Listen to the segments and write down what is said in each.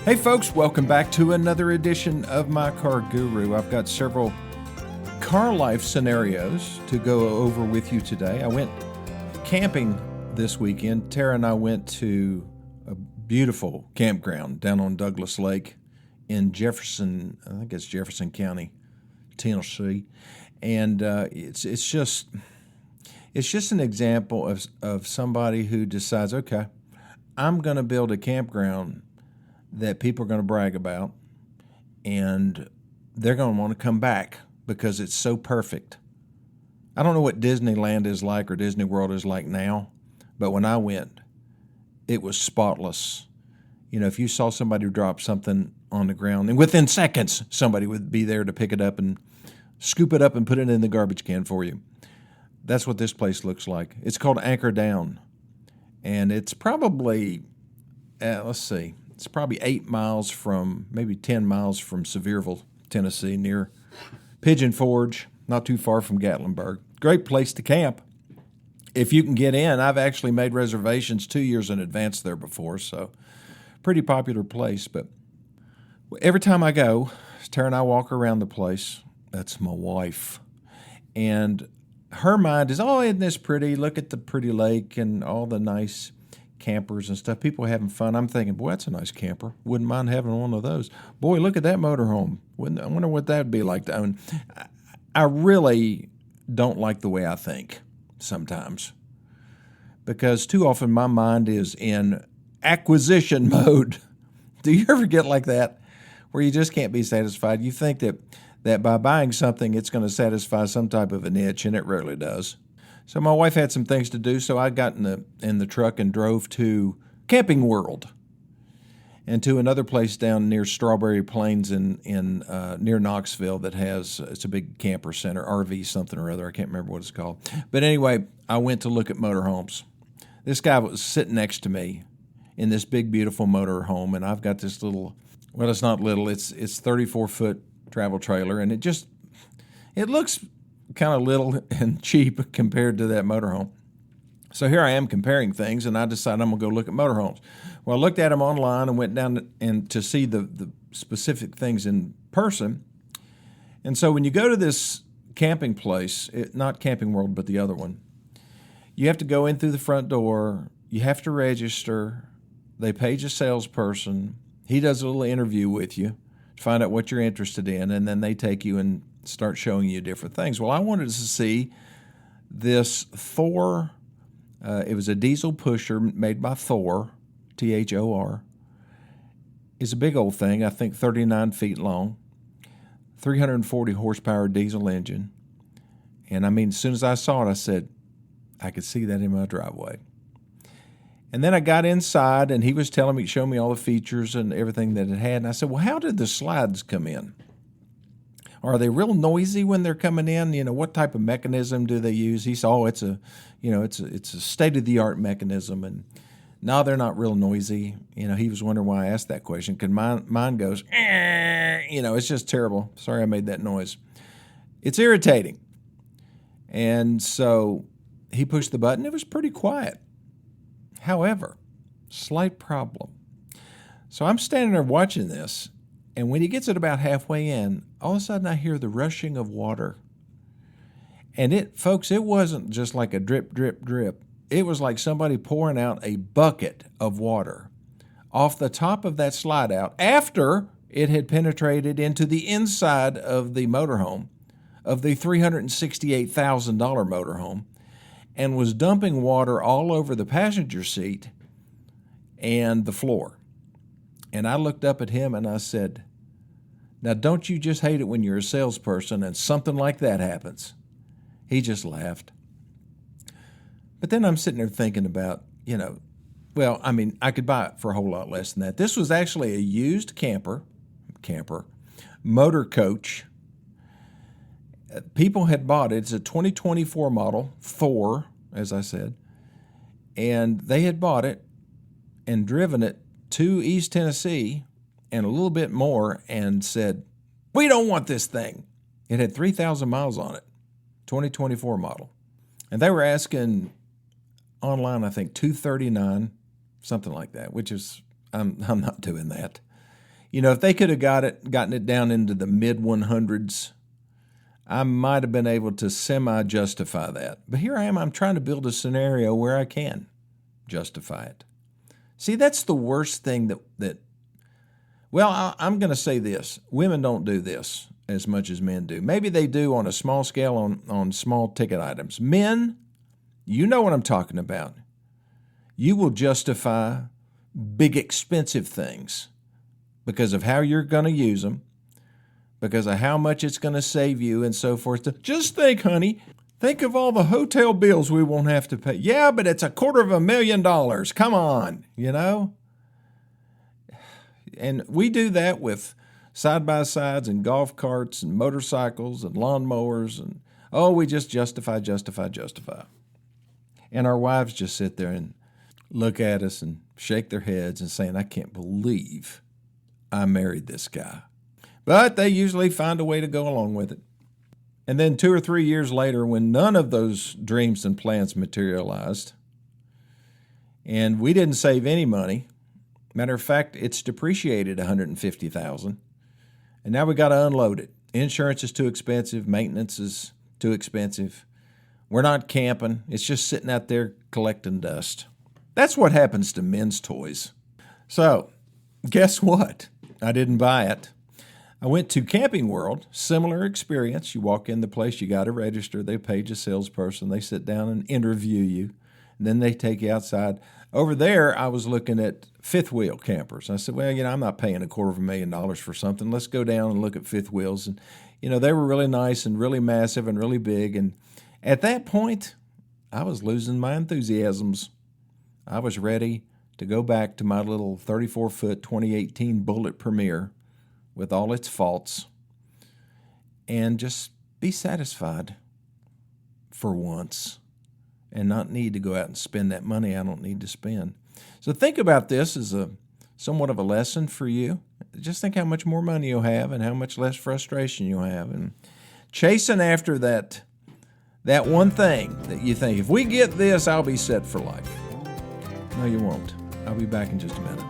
Hey folks, welcome back to another edition of My Car Guru. I've got several car life scenarios to go over with you today. I went camping this weekend. Tara and I went to a beautiful campground down on Douglas Lake in Jefferson, I think it's Jefferson County, Tennessee. And it's just an example of somebody who decides, okay, I'm going to build a campground that people are going to brag about, and they're going to want to come back because it's so perfect. I don't know what Disneyland is like or Disney World is like now, but when I went, it was spotless. You know, if you saw somebody drop something on the ground, and within seconds, somebody would be there to pick it up and scoop it up and put it in the garbage can for you. That's what this place looks like. It's called Anchor Down, and it's probably, it's probably 8 miles from, maybe 10 miles from Sevierville, Tennessee, near Pigeon Forge, not too far from Gatlinburg. Great place to camp. If you can get in, I've actually made reservations 2 years in advance there before, so pretty popular place. But every time I go, Tara and I walk around the place. That's my wife. And her mind is, oh, isn't this pretty? Look at the pretty lake and all the nice campers and stuff. People having fun. I'm thinking, boy, that's a nice camper. Wouldn't mind having one of those. Boy, look at that motorhome. I wonder what that would be like to own. I really don't like the way I think sometimes, because too often my mind is in acquisition mode. Do you ever get like that, where you just can't be satisfied? You think that by buying something, it's going to satisfy some type of a niche, and it rarely does. So my wife had some things to do, so I got in the truck and drove to Camping World and to another place down near Strawberry Plains in near Knoxville that it's a big camper center, RV something or other. I can't remember what it's called. But anyway, I went to look at motorhomes. This guy was sitting next to me in this big, beautiful motorhome, and I've got this little, well, it's not little, it's 34-foot travel trailer, and it looks kind of little and cheap compared to that motorhome. So here I am comparing things, and I decided I'm going to go look at motorhomes. Well, I looked at them online and went down to see the specific things in person. And so when you go to this camping place, not Camping World, but the other one, you have to go in through the front door. You have to register. They page a salesperson. He does a little interview with you to find out what you're interested in, and then they take you and start showing you different things. Well, I wanted to see this Thor. It was a diesel pusher made by Thor, Thor. It's a big old thing, I think 39 feet long, 340 horsepower diesel engine. And I mean, as soon as I saw it, I said, I could see that in my driveway. And then I got inside, and he was showing me all the features and everything that it had. And I said, well, how did the slides come in? Are they real noisy when they're coming in? You know, what type of mechanism do they use? He said, oh, it's a state-of-the-art mechanism. And no, they're not real noisy. You know, he was wondering why I asked that question, because mine goes, it's just terrible. Sorry I made that noise. It's irritating. And so he pushed the button. It was pretty quiet. However, slight problem. So I'm standing there watching this, and when he gets it about halfway in, all of a sudden I hear the rushing of water. And folks, it wasn't just like a drip, drip, drip. It was like somebody pouring out a bucket of water off the top of that slide out after it had penetrated into the inside of the motorhome, of the $368,000 motorhome, and was dumping water all over the passenger seat and the floor. And I looked up at him and I said, now don't you just hate it when you're a salesperson and something like that happens? He just laughed. But then I'm sitting there thinking about, I could buy it for a whole lot less than that. This was actually a used camper, motor coach. People had bought it. It's a 2024 model, Thor, as I said. And they had bought it and driven it to East Tennessee and a little bit more and said, we don't want this thing. It had 3,000 miles on it, 2024 model. And they were asking online, I think, $239, something like that, which is, I'm not doing that. If they could have gotten it down into the mid 100s, I might have been able to semi-justify that. But here I am, I'm trying to build a scenario where I can justify it. See, that's the worst thing I'm going to say this. Women don't do this as much as men do. Maybe they do on a small scale on small ticket items. Men, you know what I'm talking about. You will justify big expensive things because of how you're going to use them, because of how much it's going to save you and so forth. Just think, honey, think of all the hotel bills we won't have to pay. Yeah, but it's $250,000. Come on, And we do that with side-by-sides and golf carts and motorcycles and lawnmowers. And, we just justify. And our wives just sit there and look at us and shake their heads and saying, I can't believe I married this guy. But they usually find a way to go along with it. And then 2 or 3 years later, when none of those dreams and plans materialized, and we didn't save any money, matter of fact, it's depreciated $150,000, and now we got to unload it. Insurance is too expensive. Maintenance is too expensive. We're not camping. It's just sitting out there collecting dust. That's what happens to men's toys. So, guess what? I didn't buy it. I went to Camping World, similar experience. You walk in the place, you got to register. They page a salesperson. They sit down and interview you, and then they take you outside. Over there, I was looking at fifth wheel campers. I said, well, I'm not paying $250,000 for something. Let's go down and look at fifth wheels. And, they were really nice and really massive and really big. And at that point, I was losing my enthusiasms. I was ready to go back to my little 34-foot 2018 Bullitt Premier with all its faults and just be satisfied for once and not need to go out and spend that money I don't need to spend. So think about this as somewhat of a lesson for you. Just think how much more money you'll have and how much less frustration you'll have. And chasing after that one thing that you think, if we get this, I'll be set for life. No, you won't. I'll be back in just a minute.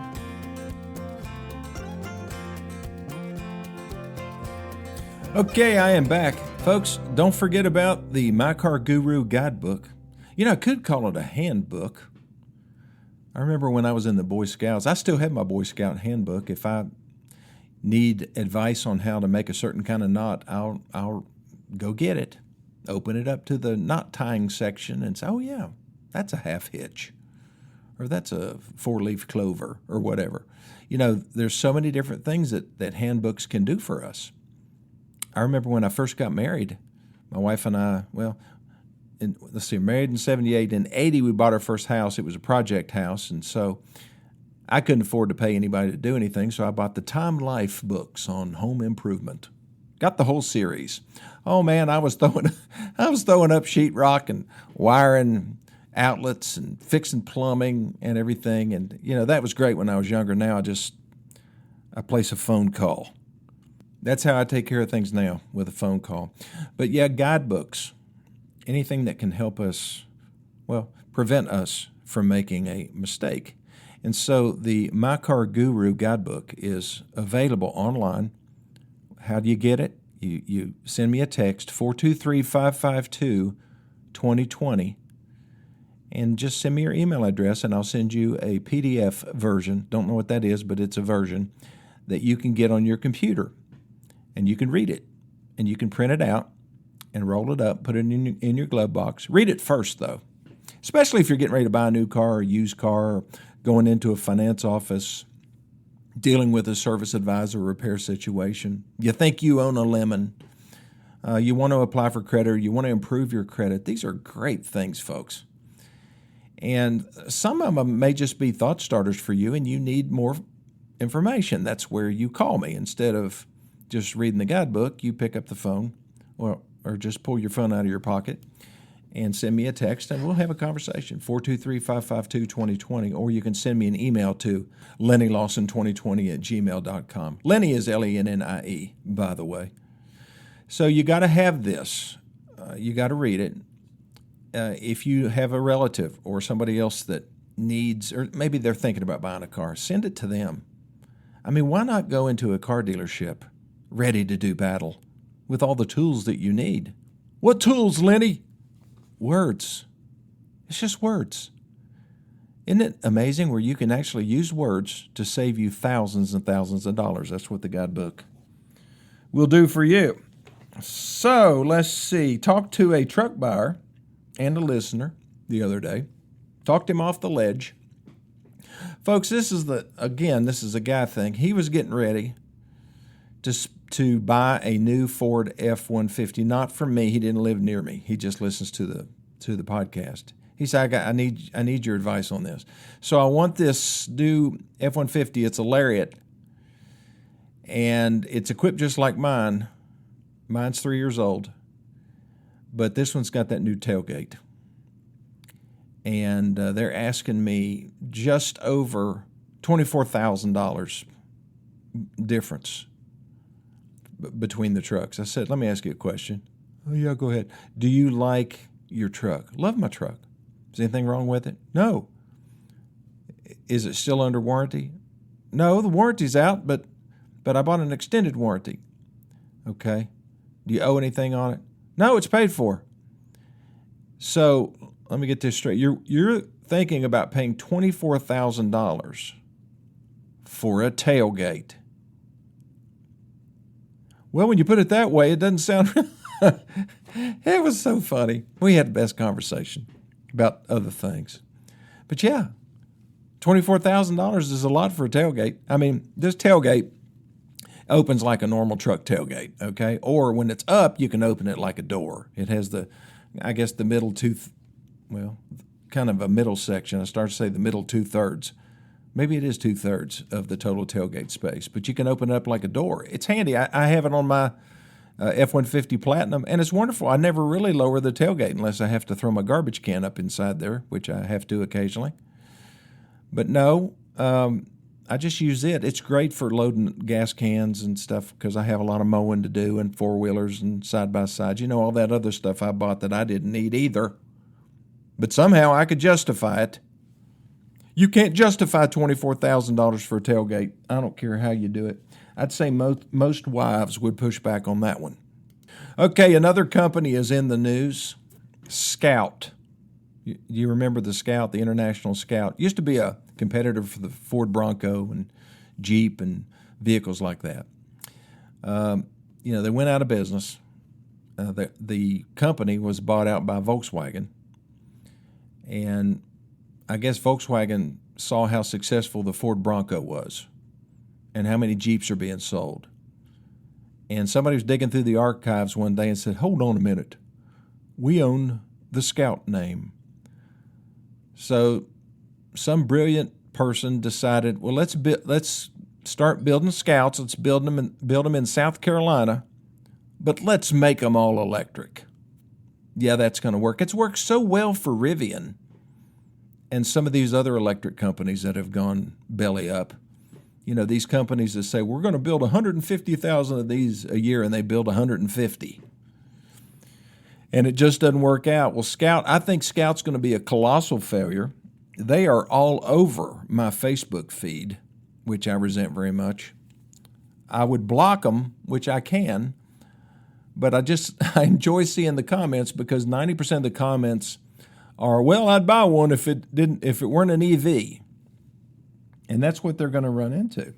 Okay, I am back. Folks, don't forget about the My Car Guru guidebook. I could call it a handbook. I remember when I was in the Boy Scouts, I still have my Boy Scout handbook. If I need advice on how to make a certain kind of knot, I'll go get it, open it up to the knot tying section and say, oh yeah, that's a half hitch, or that's a 4-leaf clover, or whatever. There's so many different things that handbooks can do for us. I remember when I first got married, my wife and I, married in 78. In 80, we bought our first house. It was a project house, and so I couldn't afford to pay anybody to do anything, so I bought the Time Life books on home improvement. Got the whole series. Oh, man, I was throwing up sheetrock and wiring outlets and fixing plumbing and everything, and, that was great when I was younger. Now I place a phone call. That's how I take care of things now, with a phone call. But yeah, guidebooks, anything that can help us, prevent us from making a mistake. And so the My Car Guru guidebook is available online. How do you get it? You send me a text, 423-552-2020, and just send me your email address, and I'll send you a PDF version. Don't know what that is, but it's a version that you can get on your computer. And you can read it, and you can print it out and roll it up, put it in your glove box. Read it first, though, especially if you're getting ready to buy a new car or a used car, or going into a finance office, dealing with a service advisor repair situation. You think you own a lemon. You want to apply for credit, or you want to improve your credit. These are great things, folks. And some of them may just be thought starters for you, and you need more information. That's where you call me. Instead of just reading the guidebook, you pick up the phone or just pull your phone out of your pocket and send me a text, and we'll have a conversation, 423-552-2020, or you can send me an email to lennylawson2020@gmail.com. Lenny is Lennie, by the way. So you got to have this. You got to read it. If you have a relative or somebody else that needs, or maybe they're thinking about buying a car, send it to them. I mean, why not go into a car dealership ready to do battle with all the tools that you need? What tools, Lenny? Words. It's just words. Isn't it amazing where you can actually use words to save you thousands and thousands of dollars? That's what the guidebook will do for you. So let's see. Talked to a truck buyer and a listener the other day. Talked him off the ledge. Folks, this is a guy thing. He was getting ready to buy a new Ford F-150, not from me. He didn't live near me. He just listens to the podcast. He said, I need your advice on this. So I want this new F-150. It's a Lariat, and it's equipped just like mine. Mine's 3 years old, but this one's got that new tailgate. And they're asking me just over $24,000 difference between the trucks. I said, let me ask you a question. Oh, yeah, go ahead. Do you like your truck? Love my truck. Is anything wrong with it? No. Is it still under warranty? No, the warranty's out, but I bought an extended warranty. Okay. Do you owe anything on it? No, it's paid for. So let me get this straight. You're thinking about paying $24,000 for a tailgate. Well, when you put it that way, it doesn't sound... It was so funny. We had the best conversation about other things. But yeah, $24,000 is a lot for a tailgate. I mean, this tailgate opens like a normal truck tailgate, okay? Or when it's up, you can open it like a door. It has the middle kind of a middle section. I started to say the middle 2/3. Maybe it is 2/3 of the total tailgate space, but you can open it up like a door. It's handy. I have it on my F-150 Platinum, and it's wonderful. I never really lower the tailgate unless I have to throw my garbage can up inside there, which I have to occasionally. But no, I just use it. It's great for loading gas cans and stuff because I have a lot of mowing to do and four-wheelers and side-by-sides. You know, all that other stuff I bought that I didn't need either. But somehow I could justify it. You can't justify $24,000 for a tailgate. I don't care how you do it. I'd say most wives would push back on that one. Okay, another company is in the news, Scout. You remember the Scout, the International Scout? Used to be a competitor for the Ford Bronco and Jeep and vehicles like that. They went out of business. The company was bought out by Volkswagen. And I guess Volkswagen saw how successful the Ford Bronco was and how many Jeeps are being sold. And somebody was digging through the archives one day and said, hold on a minute. We own the Scout name. So some brilliant person decided, well, let's start building Scouts. Let's build them in South Carolina, but let's make them all electric. Yeah, that's going to work. It's worked so well for Rivian and some of these other electric companies that have gone belly up. You know, these companies that say, we're going to build 150,000 of these a year, and they build 150. And it just doesn't work out. Well, I think Scout's going to be a colossal failure. They are all over my Facebook feed, which I resent very much. I would block them, which I can, but I enjoy seeing the comments because 90% of the comments are, well, I'd buy one if it weren't an EV. And that's what they're going to run into.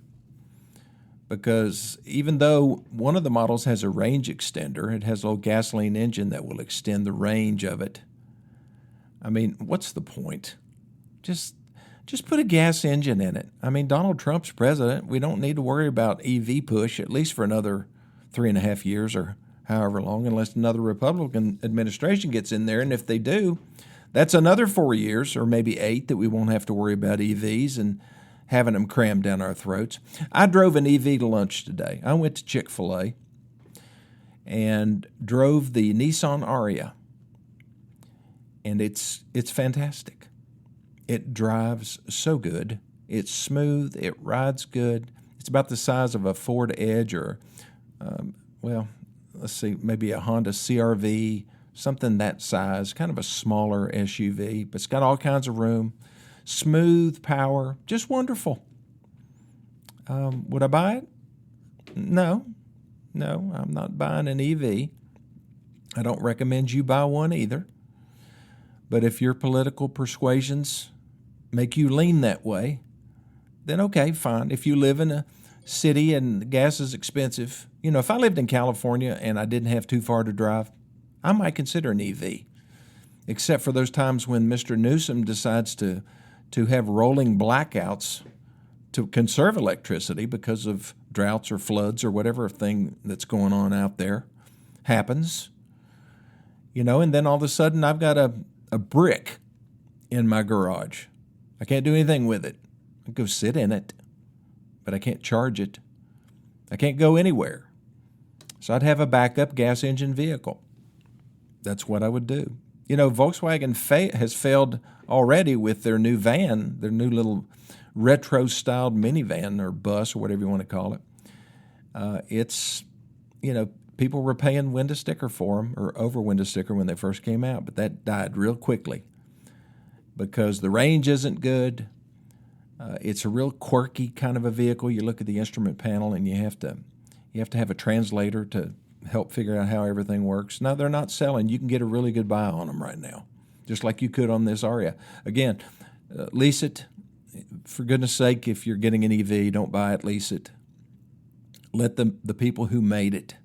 Because even though one of the models has a range extender, it has a little gasoline engine that will extend the range of it. I mean, what's the point? Just put a gas engine in it. I mean, Donald Trump's president. We don't need to worry about EV push, at least for another 3.5 years or however long, unless another Republican administration gets in there. And if they do, that's another 4 years or maybe 8 that we won't have to worry about EVs and having them crammed down our throats. I drove an EV to lunch today. I went to Chick-fil-A and drove the Nissan Aria. And it's fantastic. It drives so good. It's smooth. It rides good. It's about the size of a Ford Edge or, maybe a Honda CR-V, something that size, kind of a smaller SUV, but it's got all kinds of room. Smooth power, just wonderful. Would I buy it? No, I'm not buying an EV. I don't recommend you buy one either. But if your political persuasions make you lean that way, then okay, fine. If you live in a city and gas is expensive, if I lived in California and I didn't have too far to drive, I might consider an EV. Except for those times when Mr. Newsom decides to have rolling blackouts to conserve electricity because of droughts or floods or whatever thing that's going on out there happens. And then all of a sudden I've got a brick in my garage. I can't do anything with it. I can go sit in it, but I can't charge it. I can't go anywhere. So I'd have a backup gas engine vehicle. That's what I would do. Volkswagen has failed already with their new van, their new little retro-styled minivan or bus or whatever you want to call it. People were paying window sticker for them or over window sticker when they first came out, but that died real quickly because the range isn't good. It's a real quirky kind of a vehicle. You look at the instrument panel and you have to have a translator to help figure out how everything works. No, they're not selling. You can get a really good buy on them right now, just like you could on this Aria. Again, lease it. For goodness sake, if you're getting an EV, don't buy it, lease it. Let the people who made it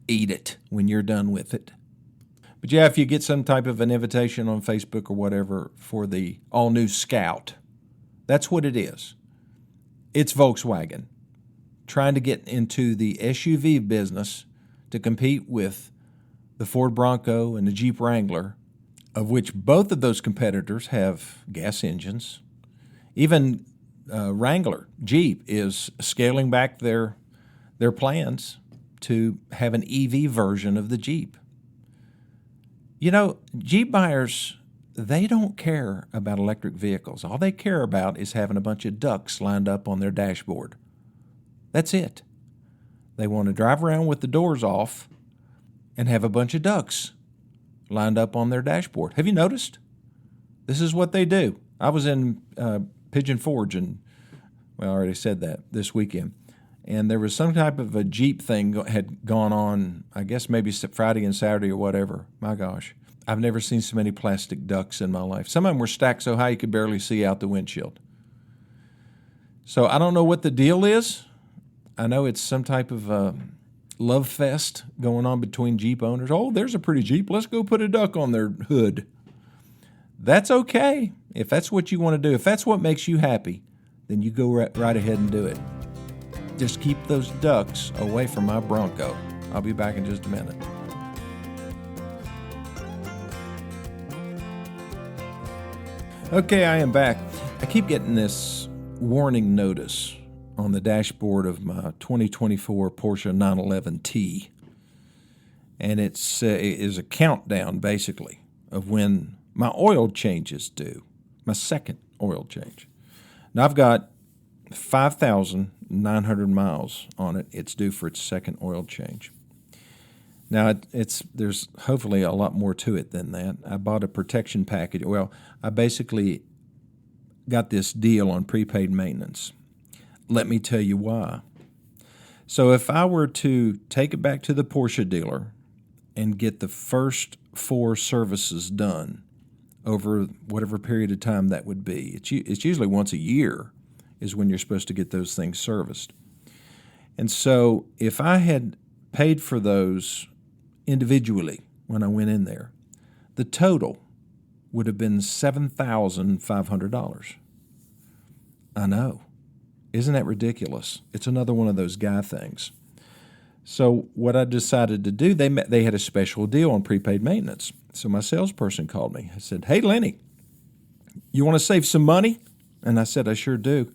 eat it when you're done with it. But yeah, if you get some type of an invitation on Facebook or whatever for the all-new Scout, that's what it is. It's Volkswagen trying to get into the SUV business to compete with the Ford Bronco and the Jeep Wrangler, of which both of those competitors have gas engines. Even Wrangler, Jeep, is scaling back their plans to have an EV version of the Jeep. Jeep buyers, they don't care about electric vehicles. All they care about is having a bunch of ducks lined up on their dashboard. That's it. They want to drive around with the doors off and have a bunch of ducks lined up on their dashboard. Have you noticed? This is what they do. I was in Pigeon Forge, and I already said that, this weekend. And there was some type of a Jeep thing had gone on, I guess maybe Friday and Saturday or whatever. My gosh, I've never seen so many plastic ducks in my life. Some of them were stacked so high you could barely see out the windshield. So I don't know what the deal is. I know it's some type of love fest going on between Jeep owners. Oh, there's a pretty Jeep. Let's go put a duck on their hood. That's okay. If that's what you want to do, if that's what makes you happy, then you go right ahead and do it. Just keep those ducks away from my Bronco. I'll be back in just a minute. Okay, I am back. I keep getting this warning notice on the dashboard of my 2024 Porsche 911T. And it is a countdown, basically, of when my oil change is due, my second oil change. Now, I've got 5,900 miles on it. It's due for its second oil change. Now, there's hopefully a lot more to it than that. I bought a protection package. Well, I basically got this deal on prepaid maintenance. Let me tell you why. So if I were to take it back to the Porsche dealer and get the first 4 services done over whatever period of time that would be, it's usually once a year is when you're supposed to get those things serviced. And so if I had paid for those individually when I went in there, the total would have been $7,500. I know. Isn't that ridiculous? It's another one of those guy things. So what I decided to do, they had a special deal on prepaid maintenance. So my salesperson called me. I said, "Hey, Lenny, you want to save some money?" And I said, "I sure do."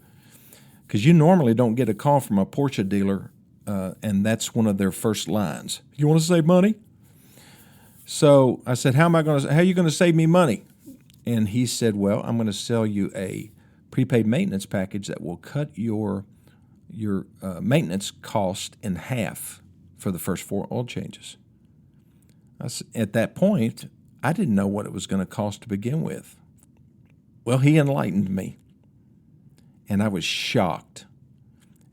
Because you normally don't get a call from a Porsche dealer, and that's one of their first lines. "You want to save money?" So I said, how are you going to save me money? And he said, "Well, I'm going to sell you a prepaid maintenance package that will cut your maintenance cost in half for the first 4 oil changes." At that point, I didn't know what it was going to cost to begin with. Well, he enlightened me, and I was shocked.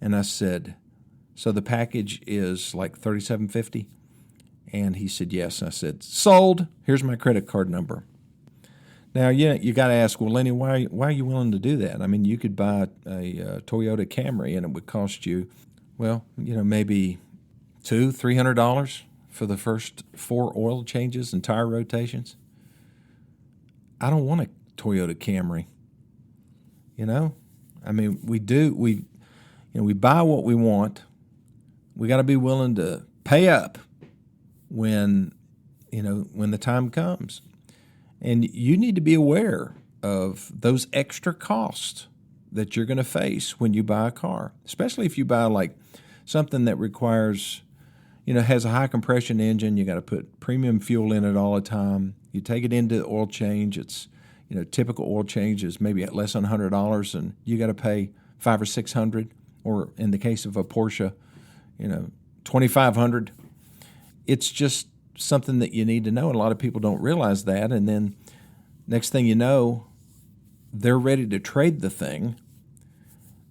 And I said, so the package is like $37.50? And he said, yes. I said, sold. Here's my credit card number. Now, you got to ask, well, Lenny, why are you willing to do that? I mean, you could buy a Toyota Camry, and it would cost you, well, maybe $200-$300 for the first 4 oil changes and tire rotations. I don't want a Toyota Camry. I mean, we buy what we want. We got to be willing to pay up when the time comes. And you need to be aware of those extra costs that you're going to face when you buy a car, especially if you buy like something that requires, has a high compression engine. You got to put premium fuel in it all the time. You take it into the oil change. It's, typical oil change is maybe at less than $100, and you got to pay $500 or $600, or in the case of a Porsche, $2,500. It's just something that you need to know, and a lot of people don't realize that. And then next thing you know, they're ready to trade the thing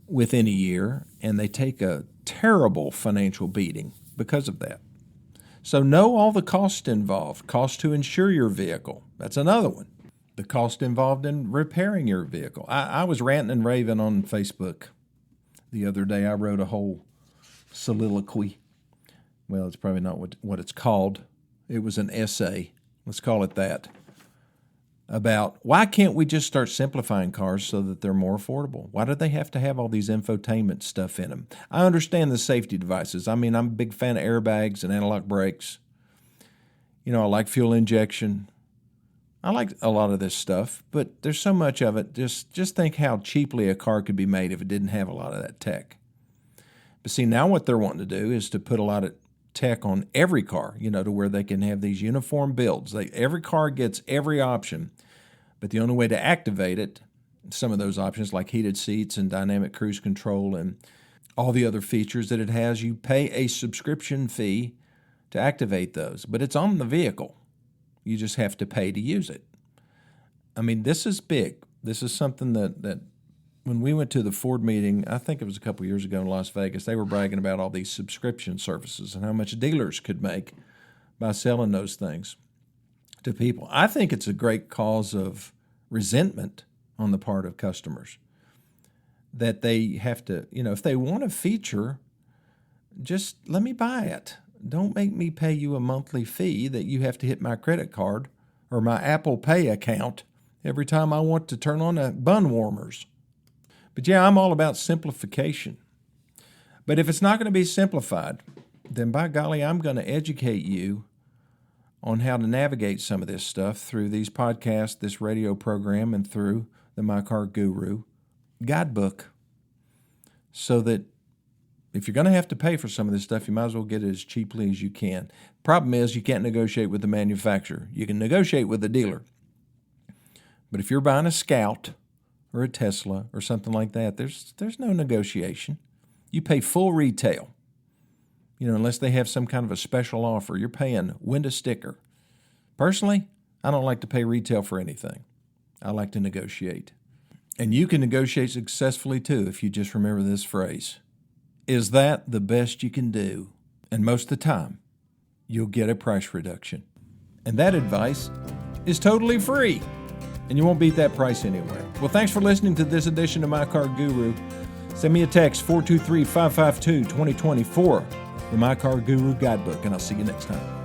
within a year, and they take a terrible financial beating because of that. So know all the costs involved. Cost to insure your vehicle. That's another one. The cost involved in repairing your vehicle. I was ranting and raving on Facebook the other day. I wrote a whole soliloquy. Well, it's probably not what it's called. It was an essay, let's call it that, about why can't we just start simplifying cars so that they're more affordable? Why do they have to have all these infotainment stuff in them? I understand the safety devices. I mean, I'm a big fan of airbags and anti-lock brakes. I like fuel injection. I like a lot of this stuff, but there's so much of it. Just think how cheaply a car could be made if it didn't have a lot of that tech. But see, now what they're wanting to do is to put a lot of tech on every car, to where they can have these uniform builds. Every car gets every option, but the only way to activate it, some of those options like heated seats and dynamic cruise control and all the other features that it has, you pay a subscription fee to activate those, but it's on the vehicle. You just have to pay to use it. I mean, this is big. This is something that when we went to the Ford meeting, I think it was a couple years ago in Las Vegas, they were bragging about all these subscription services and how much dealers could make by selling those things to people. I think it's a great cause of resentment on the part of customers that they have to, if they want a feature, just let me buy it. Don't make me pay you a monthly fee that you have to hit my credit card or my Apple Pay account every time I want to turn on the bun warmers. But yeah, I'm all about simplification. But if it's not going to be simplified, then by golly, I'm going to educate you on how to navigate some of this stuff through these podcasts, this radio program, and through the My Car Guru guidebook, so that if you're going to have to pay for some of this stuff, you might as well get it as cheaply as you can. Problem is, you can't negotiate with the manufacturer. You can negotiate with the dealer. But if you're buying a Scout or a Tesla or something like that, there's no negotiation. You pay full retail. Unless they have some kind of a special offer, you're paying window sticker. Personally, I don't like to pay retail for anything. I like to negotiate. And you can negotiate successfully too if you just remember this phrase. Is that the best you can do? And most of the time, you'll get a price reduction. And that advice is totally free. And you won't beat that price anyway. Well, thanks for listening to this edition of My Car Guru. Send me a text, 423-552-2024, the My Car Guru Guidebook, and I'll see you next time.